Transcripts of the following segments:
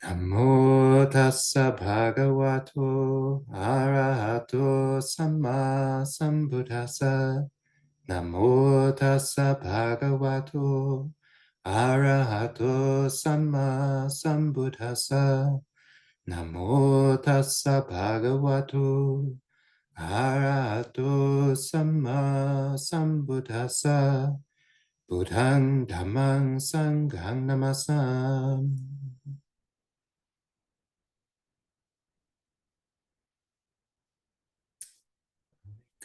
Namo tassa bhagavato arahato samma sambuddhassa. Namo tassa bhagavato arahato samma sambuddhassa. Namo tassa bhagavato arahato samma sambuddhassa. Buddhang dhammang sanghang namasam.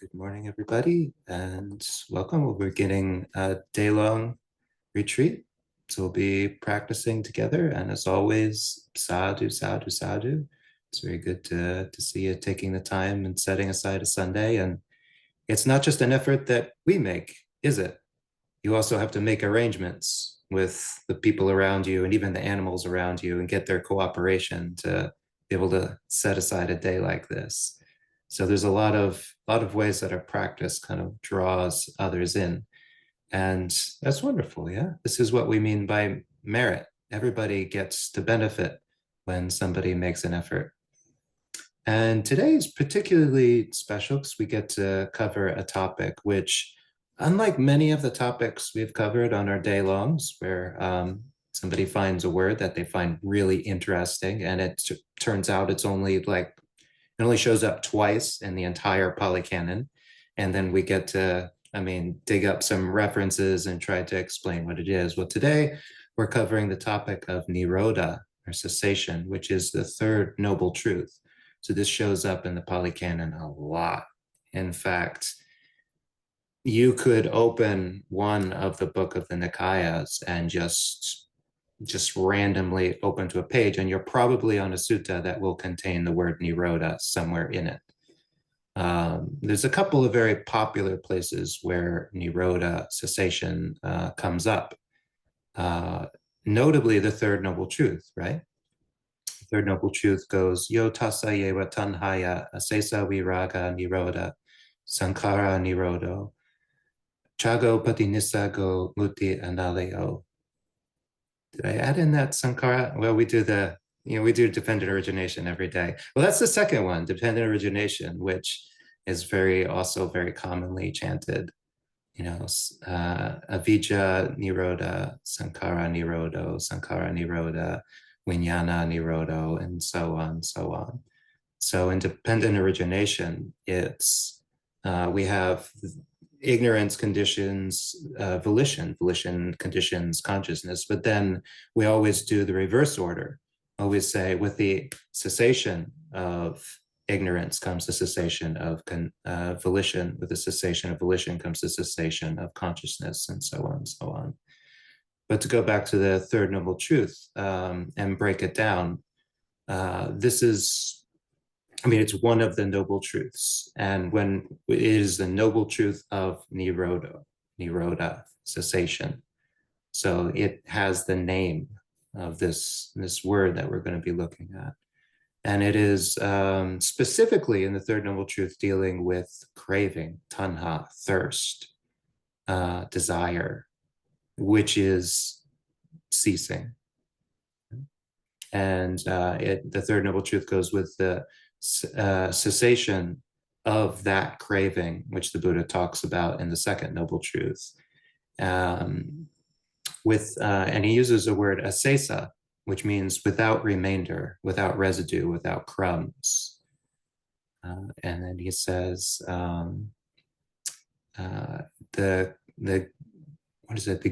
Good morning, everybody, and welcome. We're beginning a day-long retreat. So we'll be practicing together, and as always, sadhu, sadhu, sadhu. It's very good to see you taking the time and setting aside a Sunday. And it's not just an effort that we make, is it? You also have to make arrangements with the people around you and even the animals around you and get their cooperation to be able to set aside a day like this. So there's a lot of ways that our practice kind of draws others in. And that's wonderful. Yeah. This is what we mean by merit. Everybody gets to benefit when somebody makes an effort. And today is particularly special because we get to cover a topic which, unlike many of the topics we've covered on our day longs, where somebody finds a word that they find really interesting, and it turns out it's only like it only shows up twice in the entire Pali Canon, and then we get to, dig up some references and try to explain what it is. Well, today we're covering the topic of Nirodha, or cessation, which is the third noble truth. So this shows up in the Pali Canon a lot. In fact, you could open one of the book of the Nikayas and just randomly open to a page, and you're probably on a sutta that will contain the word Nirodha somewhere in it. There's a couple of very popular places where Nirodha, cessation, comes up. Notably, the third noble truth, right? The third noble truth goes, Yo tassa yeva tanhaya asesa viraga nirodha sankara nirodo chago patinisago muti analeo. Did I add in that sankara? Well, we do dependent origination every day. Well, that's the second one, dependent origination, which is also very commonly chanted. Avijja nirodha, sankara nirodha, vijnana nirodho, and so on, so on. So in dependent origination, we have ignorance conditions volition conditions consciousness, but then we always do the reverse order. Always say, with the cessation of ignorance comes the cessation of volition. With the cessation of volition comes the cessation of consciousness, and so on and so on. But to go back to the third noble truth, and break it down, it's one of the noble truths. And when it is the noble truth of Nirodha, cessation. So it has the name of this word that we're going to be looking at. And it is specifically in the third noble truth dealing with craving, tanha, thirst, desire, which is ceasing. And the third noble truth goes with the cessation of that craving, which the Buddha talks about in the second noble truth. And he uses the word asesa, which means without remainder, without residue, without crumbs. And then he says the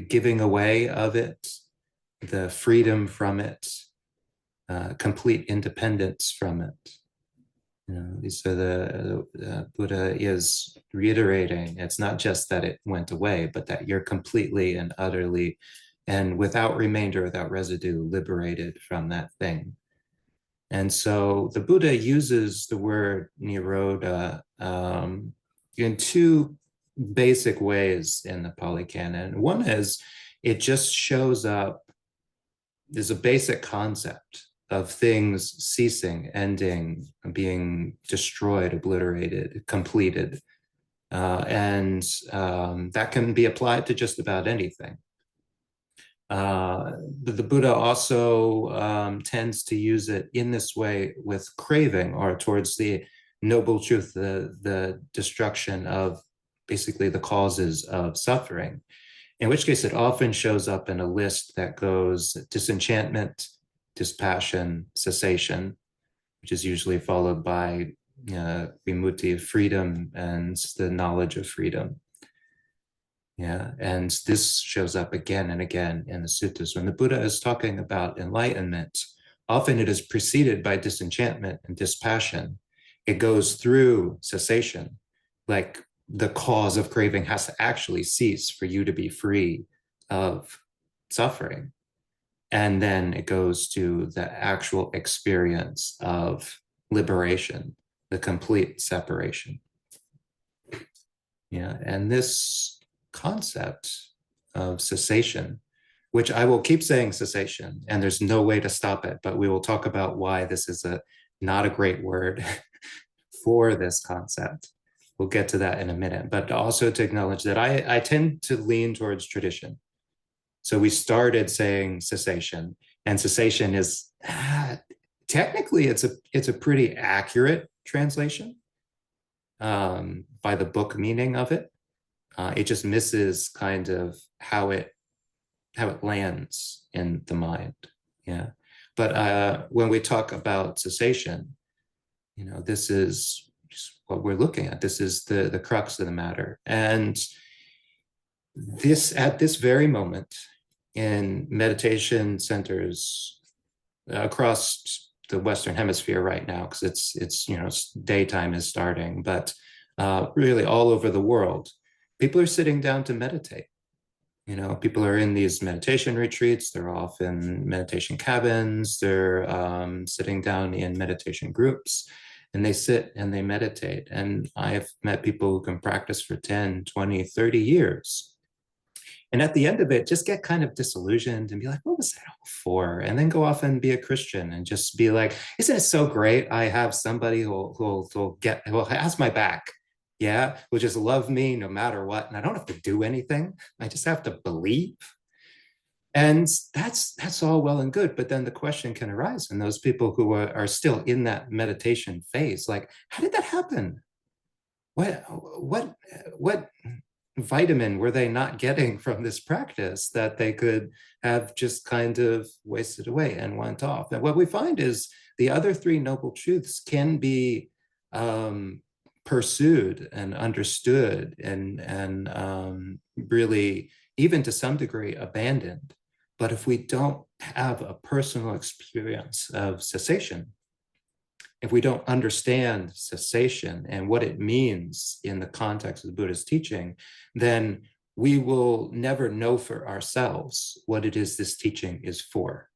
giving away of it, the freedom from it, complete independence from it. So the Buddha is reiterating, it's not just that it went away, but that you're completely and utterly and without remainder, without residue, liberated from that thing. And so the Buddha uses the word Nirodha in two basic ways in the Pali Canon. One is it just shows up as a basic concept of things ceasing, ending, being destroyed, obliterated, completed. And that can be applied to just about anything. The Buddha also tends to use it in this way with craving, or towards the noble truth, the destruction of basically the causes of suffering, in which case it often shows up in a list that goes disenchantment, dispassion, cessation, which is usually followed by vimutti, freedom, and the knowledge of freedom. Yeah, and this shows up again and again in the suttas. When the Buddha is talking about enlightenment, often it is preceded by disenchantment and dispassion. It goes through cessation, like the cause of craving has to actually cease for you to be free of suffering. And then it goes to the actual experience of liberation, the complete separation. Yeah, and this concept of cessation, which I will keep saying cessation, and there's no way to stop it, but we will talk about why this is not a great word for this concept. We'll get to that in a minute, but also to acknowledge that I tend to lean towards tradition. So we started saying cessation, and cessation is technically it's a pretty accurate translation by the book meaning of it. It just misses kind of how it lands in the mind. Yeah, but when we talk about cessation, this is what we're looking at. This is the crux of the matter, and this at this very moment in meditation centers across the Western Hemisphere right now, because it's daytime is starting, but really all over the world, people are sitting down to meditate. People are in these meditation retreats. They're off in meditation cabins. They're sitting down in meditation groups, and they sit and they meditate. And I've met people who can practice for 10, 20, 30 years. And at the end of it, just get kind of disillusioned and be like, what was that all for? And then go off and be a Christian and just be like, isn't it so great? I have somebody who'll has my back. Yeah, will just love me no matter what. And I don't have to do anything. I just have to believe. And that's all well and good. But then the question can arise in those people who are still in that meditation phase, like, how did that happen? What vitamin were they not getting from this practice that they could have just kind of wasted away and went off? And what we find is the other three noble truths can be pursued and understood and really, even to some degree, abandoned. But if we don't have a personal experience of cessation, if we don't understand cessation and what it means in the context of the Buddha's teaching, then we will never know for ourselves what it is this teaching is for.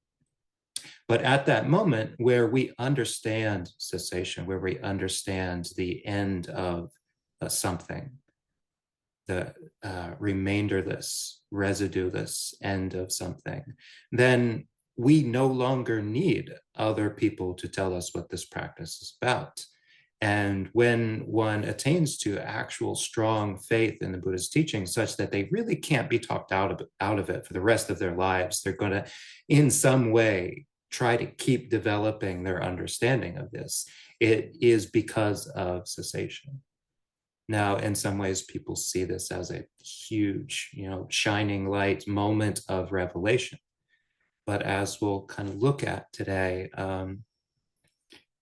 But at that moment where we understand cessation, where we understand the end of something, the remainderless, residueless end of something, then we no longer need other people to tell us what this practice is about. And when one attains to actual strong faith in the Buddha's teaching, such that they really can't be talked out of it for the rest of their lives, they're going to, in some way, try to keep developing their understanding of this. It is because of cessation. Now, in some ways, people see this as a huge, shining light moment of revelation. But as we'll kind of look at today,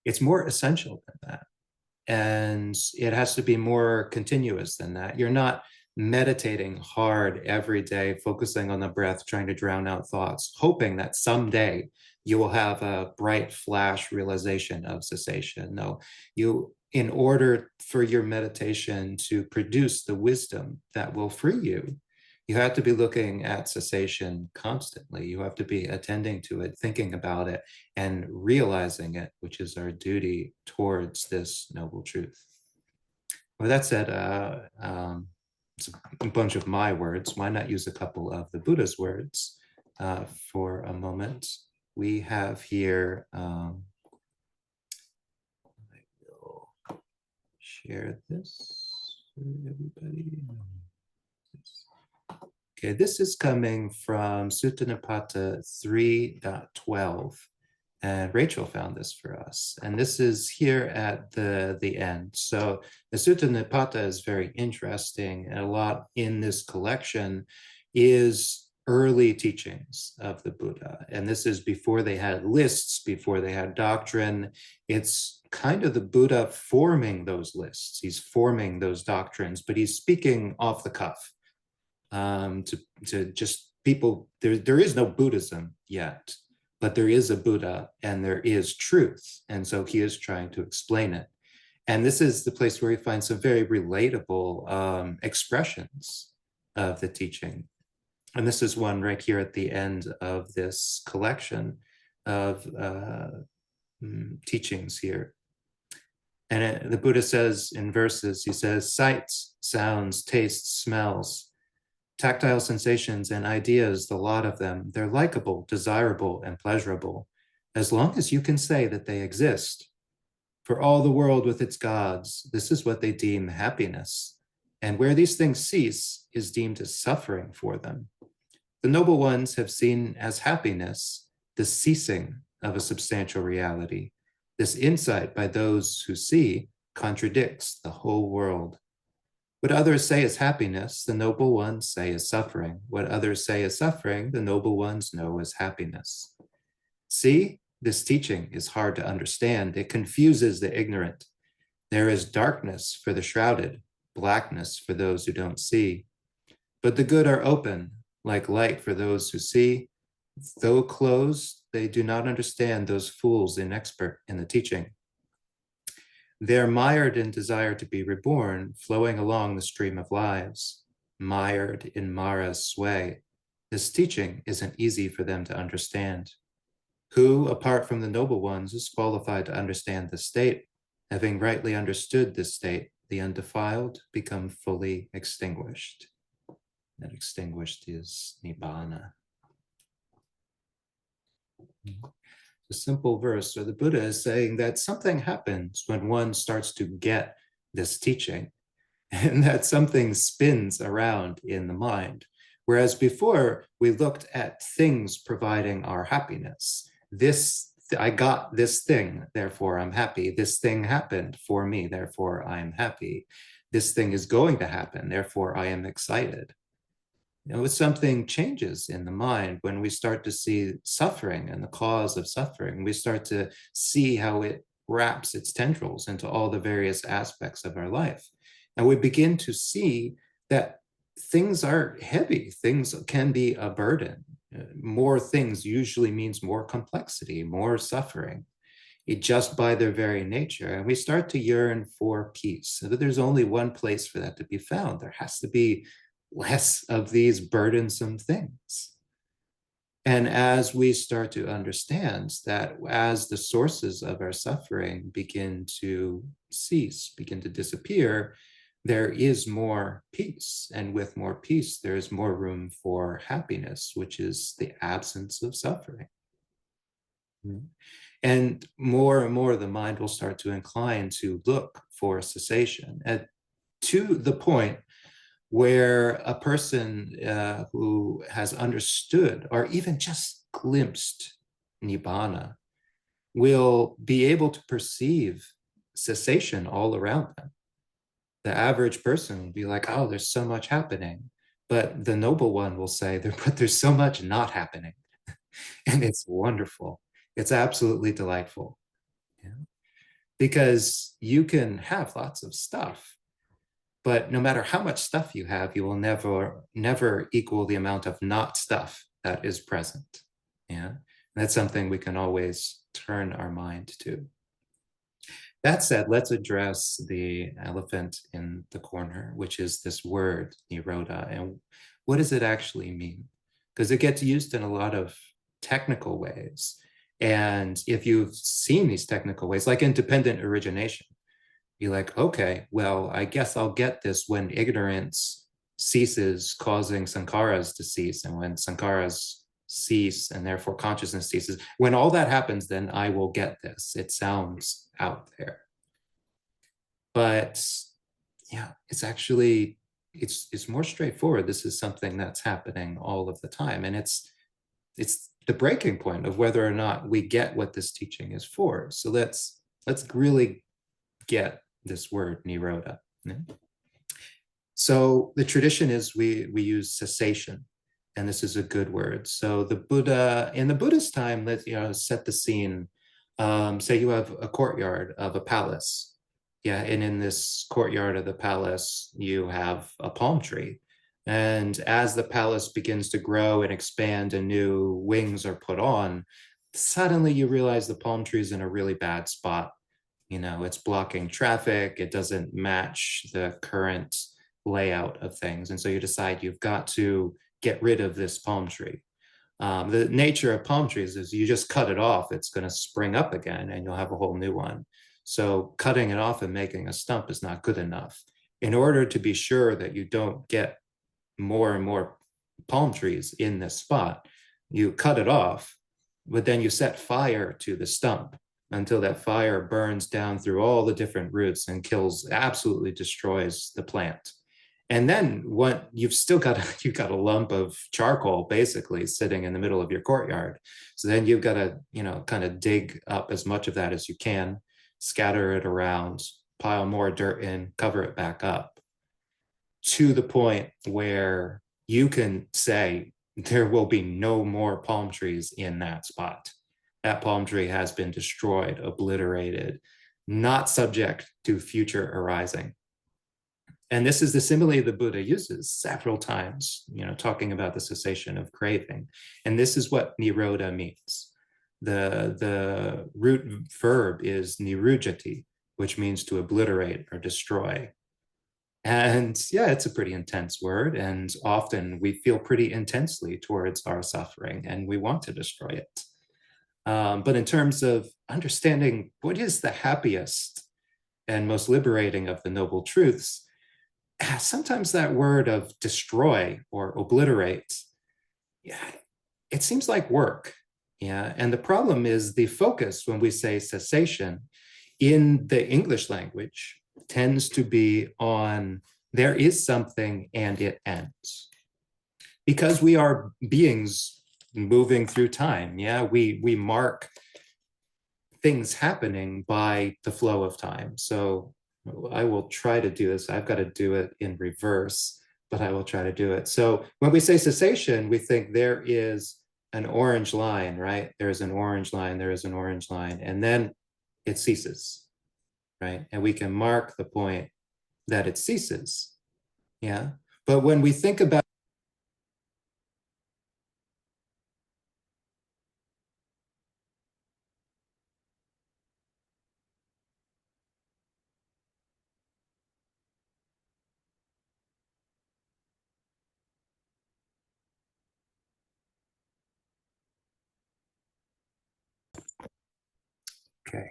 it's more essential than that. And it has to be more continuous than that. You're not meditating hard every day, focusing on the breath, trying to drown out thoughts, hoping that someday you will have a bright flash realization of cessation. No, in order for your meditation to produce the wisdom that will free you, you have to be looking at cessation constantly. You have to be attending to it, thinking about it, and realizing it, which is our duty towards this noble truth. With that said, it's a bunch of my words. Why not use a couple of the Buddha's words for a moment? We have here, I will share this for everybody. Okay, this is coming from Sutta Nipata 3.12. And Rachel found this for us. And this is here at the end. So the Sutta Nipata is very interesting. And a lot in this collection is early teachings of the Buddha. And this is before they had lists, before they had doctrine. It's kind of the Buddha forming those lists. He's forming those doctrines, but he's speaking off the cuff to just people. There is no Buddhism yet, but there is a Buddha and there is truth. And so he is trying to explain it. And this is the place where we find some very relatable expressions of the teaching. And this is one right here at the end of this collection of teachings here. And the Buddha says in verses, he says, sights, sounds, tastes, smells, tactile sensations and ideas, the lot of them, they're likable, desirable, and pleasurable, as long as you can say that they exist. For all the world with its gods, this is what they deem happiness. And where these things cease is deemed as suffering for them. The noble ones have seen as happiness the ceasing of a substantial reality. This insight by those who see contradicts the whole world. What others say is happiness, the noble ones say is suffering. What others say is suffering, the noble ones know as happiness. See, this teaching is hard to understand. It confuses the ignorant. There is darkness for the shrouded, blackness for those who don't see. But the good are open, like light for those who see. Though closed, they do not understand those fools inexpert in the teaching. They're mired in desire to be reborn, flowing along the stream of lives, mired in Mara's sway. This teaching isn't easy for them to understand. Who, apart from the noble ones, is qualified to understand the state? Having rightly understood this state, the undefiled become fully extinguished. And extinguished is Nibbana. A simple verse. So the Buddha is saying that something happens when one starts to get this teaching, and that something spins around in the mind. Whereas before we looked at things providing our happiness. I got this thing, therefore I'm happy. This thing happened for me, therefore I'm happy. This thing is going to happen, therefore I am excited. Something changes in the mind when we start to see suffering and the cause of suffering. We start to see how it wraps its tendrils into all the various aspects of our life. And we begin to see that things are heavy, things can be a burden. More things usually means more complexity, more suffering, just by their very nature. And we start to yearn for peace. So that there's only one place for that to be found. There has to be less of these burdensome things. And as we start to understand that as the sources of our suffering begin to cease, begin to disappear, there is more peace. And with more peace, there is more room for happiness, which is the absence of suffering. And more the mind will start to incline to look for cessation, to the point where a person who has understood or even just glimpsed Nibbana will be able to perceive cessation all around them. The average person will be like, oh, there's so much happening. But the noble one will say, but there's so much not happening. And it's wonderful. It's absolutely delightful. Yeah? Because you can have lots of stuff, but no matter how much stuff you have, you will never equal the amount of not stuff that is present. Yeah, and that's something we can always turn our mind to. That said, let's address the elephant in the corner, which is this word, Nirodha. And what does it actually mean? Because it gets used in a lot of technical ways. And if you've seen these technical ways, like independent origination, be like, okay, well, I guess I'll get this when ignorance ceases, causing sankharas to cease. And when sankharas cease and therefore consciousness ceases, when all that happens, then I will get this. It sounds out there. But yeah, it's actually it's more straightforward. This is something that's happening all of the time, and it's the breaking point of whether or not we get what this teaching is for. So let's really get this word Nirodha. Yeah? So the tradition is we use cessation, and this is a good word. So the Buddha, in the Buddhist time, let's set the scene. Say you have a courtyard of a palace, yeah, and in this courtyard of the palace, you have a palm tree. And as the palace begins to grow and expand and new wings are put on, suddenly you realize the palm tree is in a really bad spot. It's blocking traffic, it doesn't match the current layout of things. And so you decide you've got to get rid of this palm tree. The nature of palm trees is you just cut it off, it's going to spring up again and you'll have a whole new one. So cutting it off and making a stump is not good enough. In order to be sure that you don't get more and more palm trees in this spot, you cut it off, but then you set fire to the stump until that fire burns down through all the different roots and absolutely destroys the plant. And then what you've got a lump of charcoal basically sitting in the middle of your courtyard. So then you've got to, kind of dig up as much of that as you can, scatter it around, pile more dirt in, cover it back up to the point where you can say there will be no more palm trees in that spot. That palm tree has been destroyed, obliterated, not subject to future arising. And this is the simile the Buddha uses several times, talking about the cessation of craving. And this is what Nirodha means. The root verb is nirujati, which means to obliterate or destroy. And yeah, it's a pretty intense word. And often we feel pretty intensely towards our suffering and we want to destroy it. But in terms of understanding what is the happiest and most liberating of the noble truths, sometimes that word of destroy or obliterate, yeah, it seems like work. Yeah. And the problem is the focus when we say cessation in the English language tends to be on there is something and it ends. Because we are beings moving through time. Yeah, we mark things happening by the flow of time. So I will try to do this. I've got to do it in reverse, but I will try to do it. So when we say cessation, we think there is an orange line, right? There's an orange line, there is an orange line, and then it ceases, right? And we can mark the point that it ceases, yeah? But when we think about okay.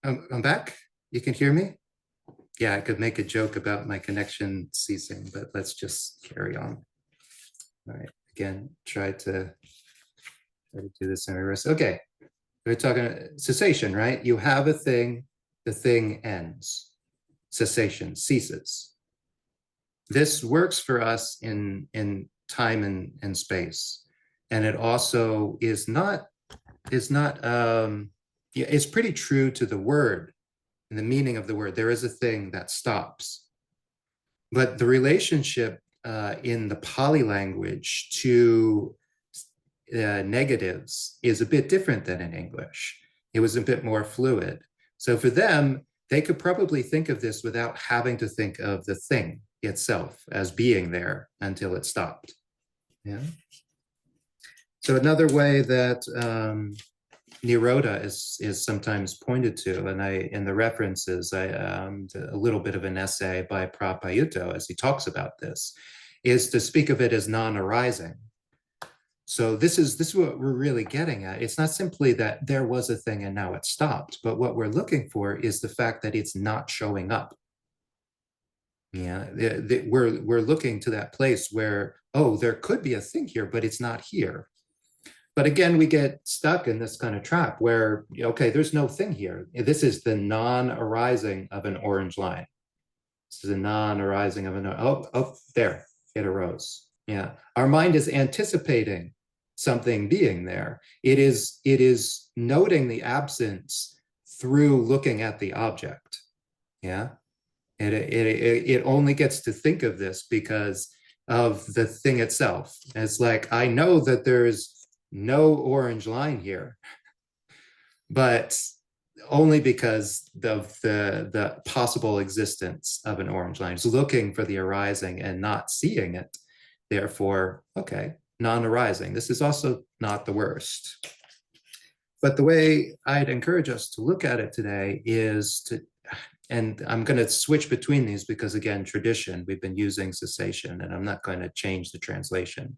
I'm back. You can hear me? Yeah, I could make a joke about my connection ceasing, but let's just carry on. All right, again, try to do this in reverse. Okay, we're talking cessation, right? You have a thing, the thing ends. Cessation ceases. This works for us in time and space. And it also is not, yeah, it's pretty true to the word and the meaning of the word. There is a thing that stops. But the relationship in the Pali language to negatives is a bit different than in English. It was a bit more fluid. So for them, they could probably think of this without having to think of the thing itself as being there until it stopped. Yeah. So another way that Nirodha is sometimes pointed to, and in the references, a little bit of an essay by Tahn Pamutto as he talks about this, is to speak of it as non-arising. So this is what we're really getting at. It's not simply that there was a thing and now it stopped, but what we're looking for is the fact that it's not showing up. Yeah, we're looking to that place where, oh, there could be a thing here, but it's not here. But again, we get stuck in this kind of trap where, okay, there's no thing here. This is the non-arising of an orange line. This is a non-arising of an, there, it arose. Yeah. Our mind is anticipating something being there. It is noting the absence through looking at the object. Yeah. It only gets to think of this because of the thing itself. It's like, I know that there's no orange line here, but only because of the possible existence of an orange line. It's looking for the arising and not seeing it. Therefore, okay, non-arising. This is also not the worst. But the way I'd encourage us to look at it today is to, and I'm going to switch between these because, again, tradition, we've been using cessation, and I'm not going to change the translation,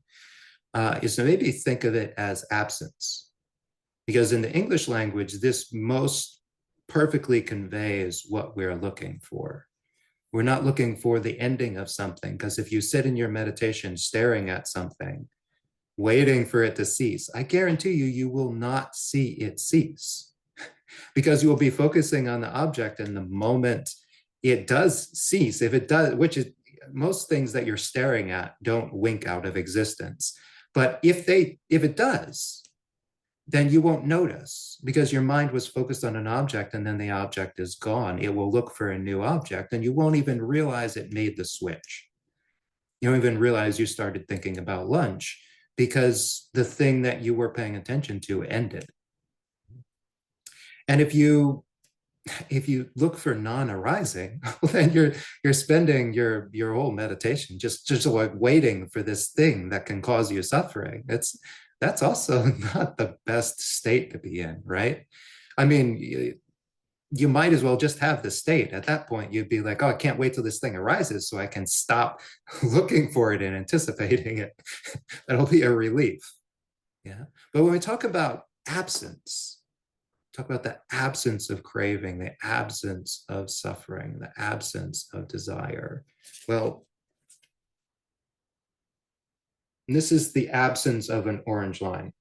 is to maybe think of it as absence. Because in the English language, this most perfectly conveys what we're looking for. We're not looking for the ending of something, because if you sit in your meditation staring at something, waiting for it to cease, I guarantee you, you will not see it cease because you will be focusing on the object. And the moment it does cease, if it does, which is most things that you're staring at don't wink out of existence. But if it does, then you won't notice because your mind was focused on an object and then the object is gone. It will look for a new object and you won't even realize it made the switch. You don't even realize you started thinking about lunch because the thing that you were paying attention to ended. And if you look for non-arising, then you're spending your whole meditation just like waiting for this thing that can cause you suffering. That's also not the best state to be in, right? I mean, you might as well just have the state. At that point, you'd be like, oh, I can't wait till this thing arises so I can stop looking for it and anticipating it. That'll be a relief. Yeah. But when we talk about absence, talk about the absence of craving, the absence of suffering, the absence of desire. Well, this is the absence of an orange line.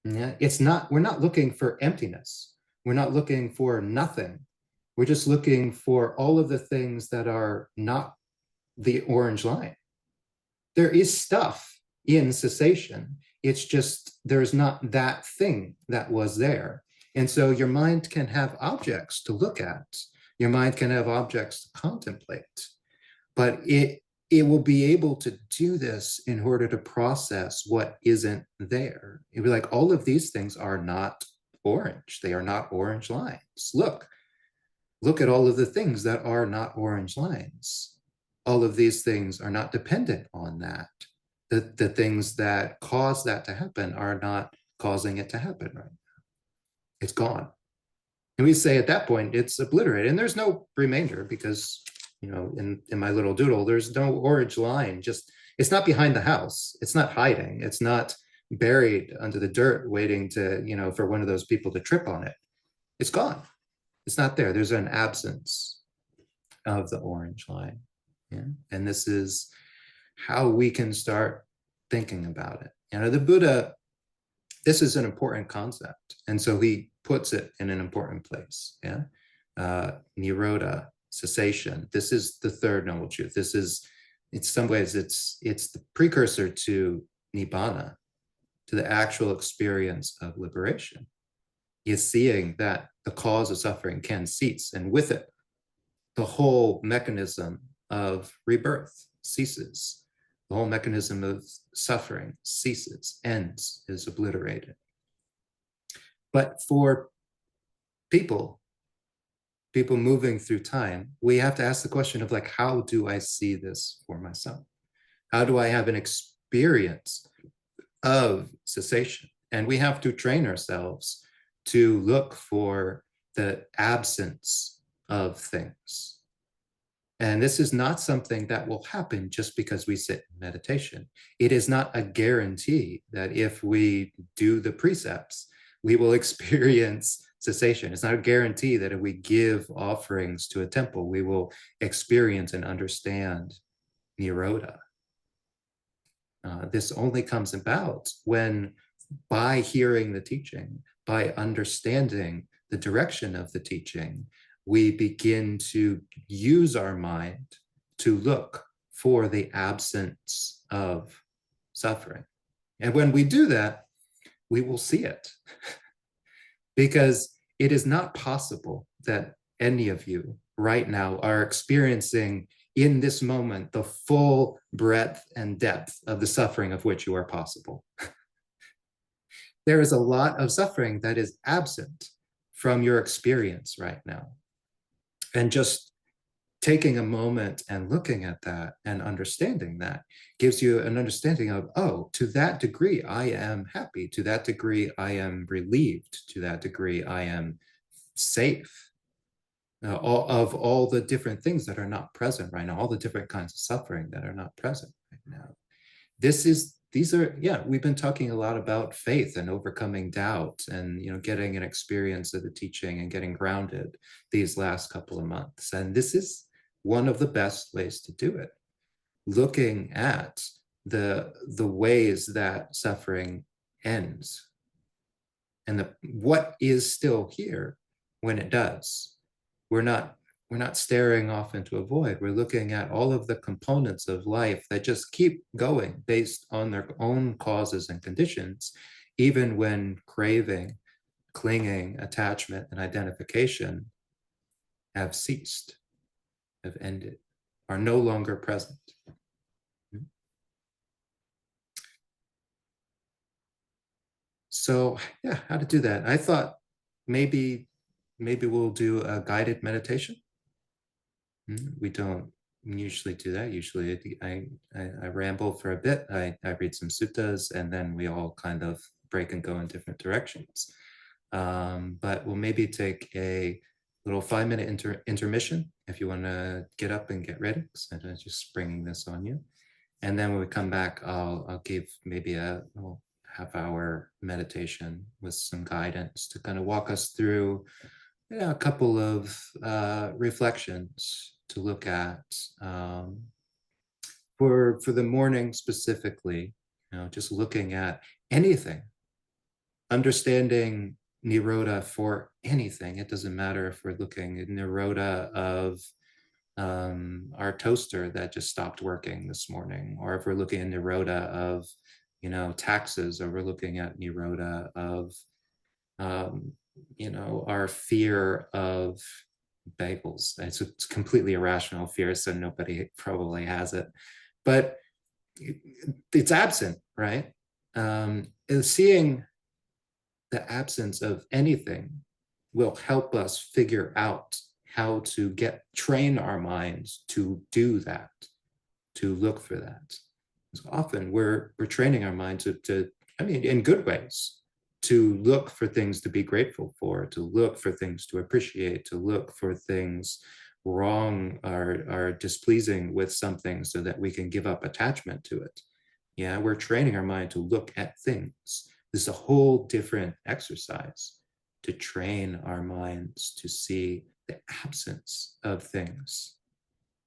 Yeah, we're not looking for emptiness. We're not looking for nothing. We're just looking for all of the things that are not the orange line. There is stuff in cessation. It's just there's not that thing that was there. And so your mind can have objects to look at. Your mind can have objects to contemplate. But it will be able to do this in order to process what isn't there. It'd be like, all of these things are not orange. They are not orange lines. Look at all of the things that are not orange lines. All of these things are not dependent on that. The things that cause that to happen are not causing it to happen right now. It's gone. And we say at that point, it's obliterated. And there's no remainder because, in my little doodle, there's no orange line. Just, it's not behind the house. It's not hiding. It's not buried under the dirt waiting to, for one of those people to trip on it. It's gone. It's not there. There's an absence of the orange line. Yeah. And this is how we can start thinking about it. The Buddha, this is an important concept. And so he puts it in an important place. Yeah. Nirodha, cessation. This is the third noble truth. This is, in some ways, it's the precursor to nibbana, to the actual experience of liberation. He is seeing that the cause of suffering can cease, and with it, the whole mechanism of rebirth ceases. The whole mechanism of suffering ceases, ends, is obliterated. But for people moving through time, we have to ask the question of like, how do I see this for myself? How do I have an experience of cessation? And we have to train ourselves to look for the absence of things. And this is not something that will happen just because we sit in meditation. It is not a guarantee that if we do the precepts, we will experience cessation. It's not a guarantee that if we give offerings to a temple, we will experience and understand Nirodha. This only comes about when, by hearing the teaching, by understanding the direction of the teaching, we begin to use our mind to look for the absence of suffering. And when we do that, we will see it. Because it is not possible that any of you right now are experiencing in this moment the full breadth and depth of the suffering of which you are possible. There is a lot of suffering that is absent from your experience right now. And just taking a moment and looking at that and understanding that gives you an understanding of, oh, to that degree, I am happy. To that degree, I am relieved. To that degree, I am safe. All the different things that are not present right now, all the different kinds of suffering that are not present right now. We've been talking a lot about faith and overcoming doubt and, getting an experience of the teaching and getting grounded these last couple of months. And this is one of the best ways to do it. Looking at the ways that suffering ends and what is still here when it does. We're not staring off into a void. We're looking at all of the components of life that just keep going based on their own causes and conditions, even when craving, clinging, attachment, and identification have ceased, have ended, are no longer present. So yeah, how to do that? I thought maybe we'll do a guided meditation. We don't usually do that. Usually I ramble for a bit. I read some suttas, and then we all kind of break and go in different directions. But we'll maybe take a little 5-minute intermission if you want to get up and get ready. So I'm just bringing this on you. And then when we come back, I'll give maybe a half-hour meditation with some guidance to kind of walk us through a couple of reflections to look at for the morning specifically. Just looking at anything, understanding Nirodha for anything. It doesn't matter if we're looking at Nirodha of our toaster that just stopped working this morning, or if we're looking at Nirodha of taxes, or we're looking at Nirodha of our fear of bagels. It's a completely irrational fear, so nobody probably has it, but it's absent, right? Seeing the absence of anything will help us figure out how to train our minds to do that, to look for that. So often we're training our mind to in good ways, to look for things to be grateful for, to look for things to appreciate, to look for things wrong or displeasing with something so that we can give up attachment to it. Yeah, we're training our mind to look at things. This is a whole different exercise, to train our minds to see the absence of things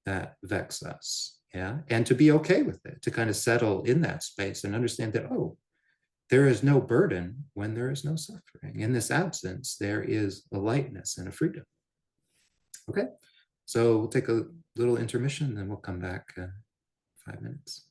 that vex us. Yeah, and to be okay with it, to kind of settle in that space and understand that, oh, there is no burden when there is no suffering. In this absence, there is a lightness and a freedom. Okay, so we'll take a little intermission, and then we'll come back 5 minutes.